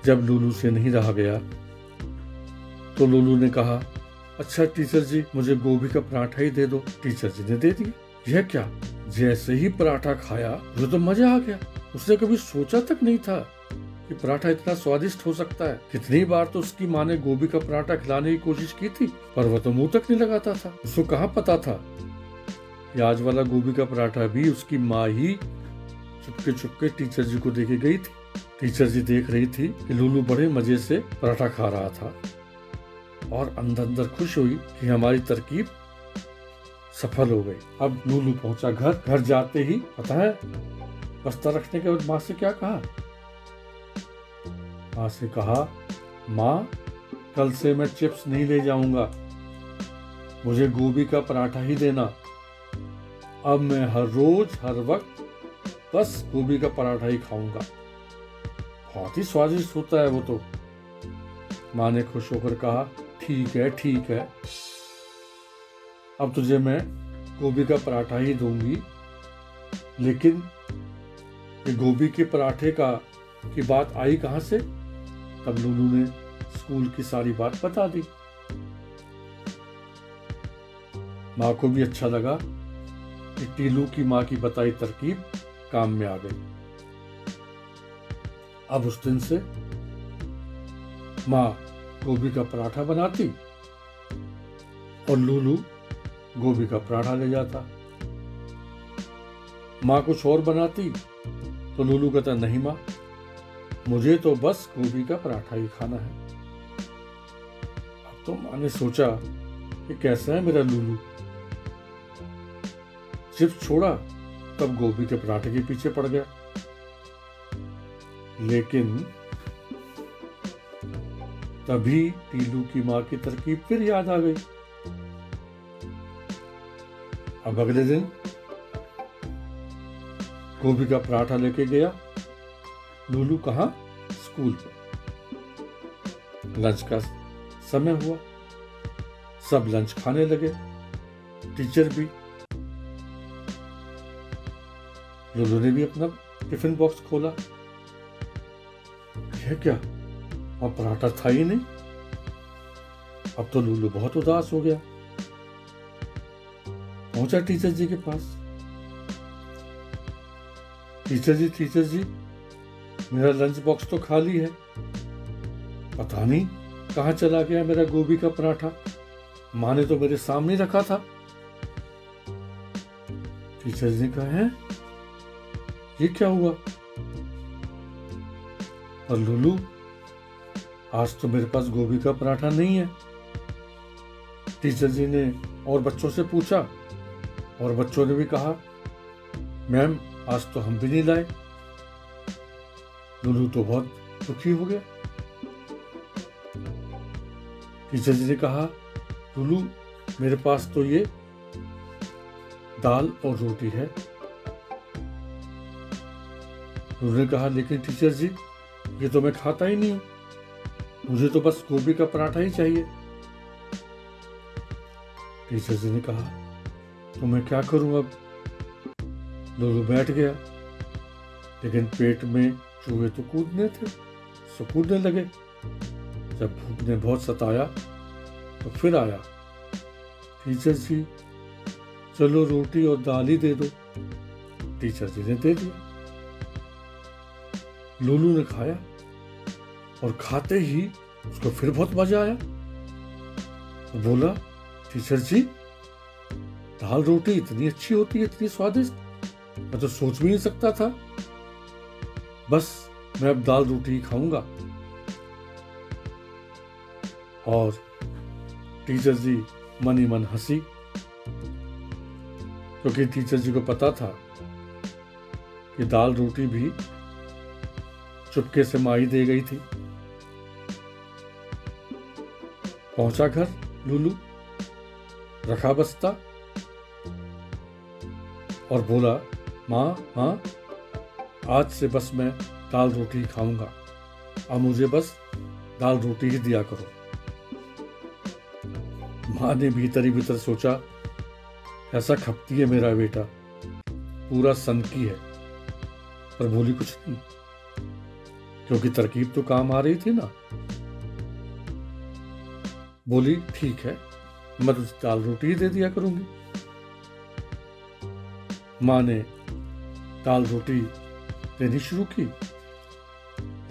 जब लूलू से नहीं रहा गया तो लूलू ने कहा, अच्छा टीचर जी, मुझे गोभी का पराठा ही दे दो। टीचर जी ने दे दिया। यह क्या, जैसे ही पराठा खाया मुझे तो मजा आ गया। उसने कभी सोचा तक नहीं था कि पराठा इतना स्वादिष्ट हो सकता है। कितनी बार तो उसकी माँ ने गोभी का पराठा खिलाने की कोशिश की थी, पर वह तो मुंह तक नहीं लगाता था। उसको कहाँ पता था कि आज वाला गोभी का पराठा भी उसकी माँ ही चुपके चुपके टीचर जी को देके गई थी। टीचर जी देख रही थी कि लूलू बड़े मजे से पराठा खा रहा था और अंदर अंदर खुश हुई कि हमारी तरकीब सफल हो गई। अब लूलू पहुंचा घर। घर जाते ही पता है बस्ता रखने के बाद माँ से क्या कहा? माँ से कहा, माँ कल से मैं चिप्स नहीं ले जाऊंगा, मुझे गोभी का पराठा ही देना। अब मैं हर रोज हर वक्त बस गोभी का पराठा ही खाऊंगा, बहुत ही स्वादिष्ट होता है वो तो। माँ ने खुश होकर कहा, ठीक है ठीक है, अब तुझे मैं गोभी का पराठा ही दूंगी। लेकिन ये गोभी के पराठे की बात आई कहाँ से? तब लूलू ने स्कूल की सारी बात बता दी। माँ को भी अच्छा लगा कि टीलू की माँ की बताई तरकीब काम में आ गई। अब उस दिन से माँ गोभी का पराठा बनाती और लूलू गोभी का पराठा ले जाता। माँ कुछ और बनाती तो लूलू कहता, नहीं माँ, मुझे तो बस गोभी का पराठा ही खाना है। अब तो माँ ने सोचा कि कैसा है मेरा लूलू, चिप्स छोड़ा तब गोभी के पराठे के पीछे पड़ गया। लेकिन तभी टीलू की माँ की तरकीब फिर याद आ गई। अब अगले दिन गोभी का पराठा लेके गया लूलू। कहाँ? स्कूल पे। लंच का समय हुआ, सब लंच खाने लगे, टीचर भी। लूलू ने भी अपना टिफिन बॉक्स खोला। यह क्या, और पराठा था ही नहीं। अब तो लूलू बहुत उदास हो गया। पहुंचा टीचर जी के पास। टीचर जी, मेरा लंच बॉक्स तो खाली है, पता नहीं कहाँ चला गया मेरा गोभी का पराठा, माँ ने तो मेरे सामने रखा था। टीचर जी ने कहा, है ये क्या हुआ? और लूलू, आज तो मेरे पास गोभी का पराठा नहीं है। टीचर जी ने और बच्चों से पूछा और बच्चों ने भी कहा, मैम आज तो हम भी नहीं लाए। लूलू तो बहुत दुखी हो गया। टीचर जी ने कहा, लूलू मेरे पास तो ये दाल और रोटी है। लूलू ने कहा, लेकिन टीचर जी ये तो मैं खाता ही नहीं हूं, मुझे तो बस गोभी का पराठा ही चाहिए। टीचर जी ने कहा, तो मैं क्या करूं अब? लूलू बैठ गया, लेकिन पेट में चूहे तो कूदने थे, सो कूदने लगे। जब भूख ने बहुत सताया तो फिर आया, टीचर जी चलो रोटी और दाल ही दे दो। टीचर जी ने दे दिया। लूलू ने खाया और खाते ही उसको फिर बहुत मजा आया। तो बोला, टीचर जी दाल रोटी इतनी अच्छी होती है, इतनी स्वादिष्ट, मैं तो सोच भी नहीं सकता था। बस मैं अब दाल रोटी ही खाऊंगा। और टीचर जी मन ही मन हंसी, क्योंकि टीचर जी को पता था कि दाल रोटी भी चुपके से माँ ही दे गई थी। पहुंचा घर लूलू, रखा बस्ता और बोला, माँ आज से बस मैं दाल रोटी ही खाऊंगा, अब मुझे बस दाल रोटी ही दिया करो। माँ ने भीतर ही भीतर सोचा, ऐसा खपती है मेरा बेटा, पूरा सनकी है, पर बोली कुछ नहीं, क्योंकि तरकीब तो काम आ रही थी ना। बोली ठीक है, मैं तो दाल रोटी ही दे दिया करूंगी। माँ ने दाल रोटी देनी शुरू की,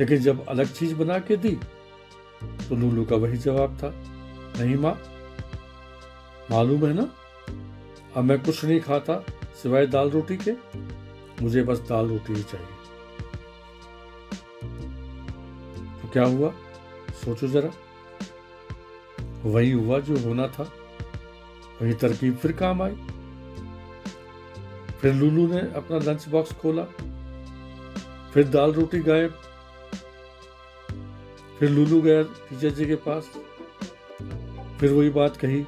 लेकिन जब अलग चीज बना के दी तो लूलू का वही जवाब था, नहीं माँ, मालूम है ना, अब मैं कुछ नहीं खाता सिवाय दाल रोटी के, मुझे बस दाल रोटी ही चाहिए। तो क्या हुआ, सोचो जरा। वही हुआ जो होना था, वही तरकीब फिर काम आई। फिर लूलू ने अपना लंच बॉक्स खोला, फिर दाल रोटी गायब। फिर लूलू गया टीचर जी के पास, फिर वही बात कही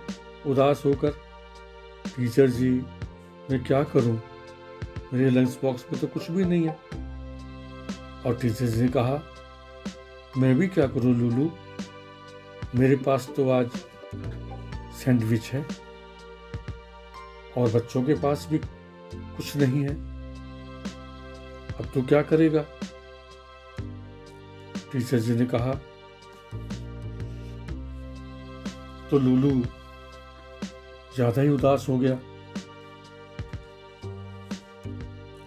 उदास होकर, टीचर जी मैं क्या करूं, मेरे लंच बॉक्स में तो कुछ भी नहीं है। और टीचर जी ने कहा, मैं भी क्या करूं लूलू, मेरे पास तो आज सैंडविच है और बच्चों के पास भी कुछ नहीं है, अब तो क्या करेगा। टीचर जी ने कहा, तो लूलू ज्यादा ही उदास हो गया।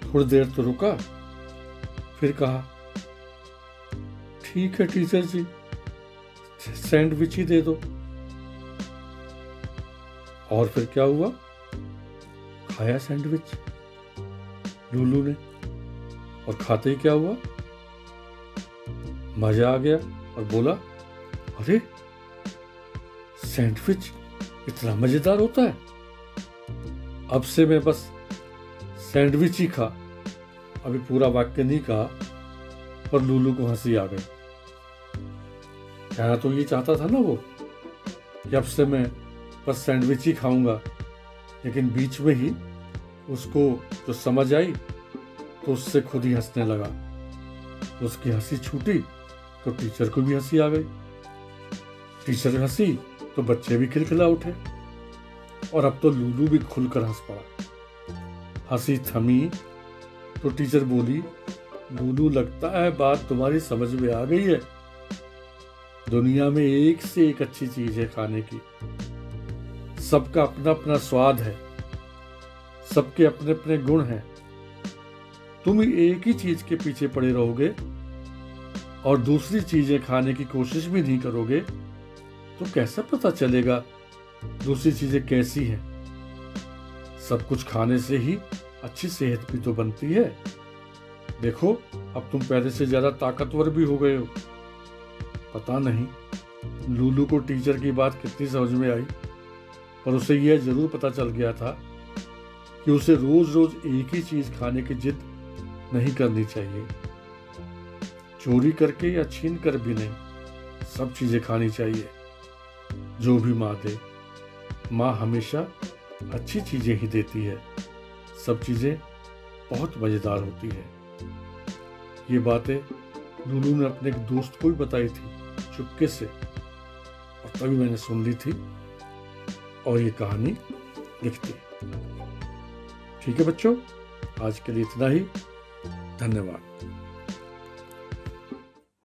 थोड़ी देर तो रुका, फिर कहा, ठीक है टीचर जी, सैंडविच ही दे दो। और फिर क्या हुआ, खाया सैंडविच लूलू ने, और खाते ही क्या हुआ, मजा आ गया और बोला, अरे सैंडविच इतना मजेदार होता है, अब से मैं बस सैंडविच ही खा। अभी पूरा वाक्य नहीं कहा, पर लूलू को हंसी आ गई। कहना तो ये चाहता था ना वो, कि अब से मैं बस सैंडविच ही खाऊंगा, लेकिन बीच में ही उसको जो समझ आई तो उससे खुद ही हंसने लगा। उसकी हंसी छूटी तो टीचर को भी हंसी आ गई। टीचर हंसी तो बच्चे भी खिलखिला उठे, और अब तो लूलू भी खुलकर हंस पड़ा। हंसी थमी तो टीचर बोली, लूलू लगता है बात तुम्हारी समझ में आ गई है, दुनिया में एक से एक अच्छी चीज है खाने की, सबका अपना अपना स्वाद है, सबके अपने अपने गुण हैं। तुम एक ही चीज के पीछे पड़े रहोगे और दूसरी चीजें खाने की कोशिश भी नहीं करोगे, तो कैसा पता चलेगा दूसरी चीजें कैसी हैं। सब कुछ खाने से ही अच्छी सेहत भी तो बनती है। देखो, अब तुम पहले से ज्यादा ताकतवर भी हो गए हो। पता नहीं लूलू को टीचर की बात कितनी समझ में आई, पर उसे यह जरूर पता चल गया था कि उसे रोज रोज एक ही चीज खाने की जिद नहीं करनी चाहिए। चोरी करके या छीन कर भी नहीं, सब चीजें खानी चाहिए जो भी माँ दे। माँ हमेशा अच्छी चीजें ही देती है, सब चीजें बहुत मजेदार होती है। ये बातें लूलू ने अपने एक दोस्त को भी बताई थी चुपके से, और तभी मैंने सुन ली थी और ये कहानी लिख दी। ठीक है बच्चों, आज के लिए इतना ही। धन्यवाद।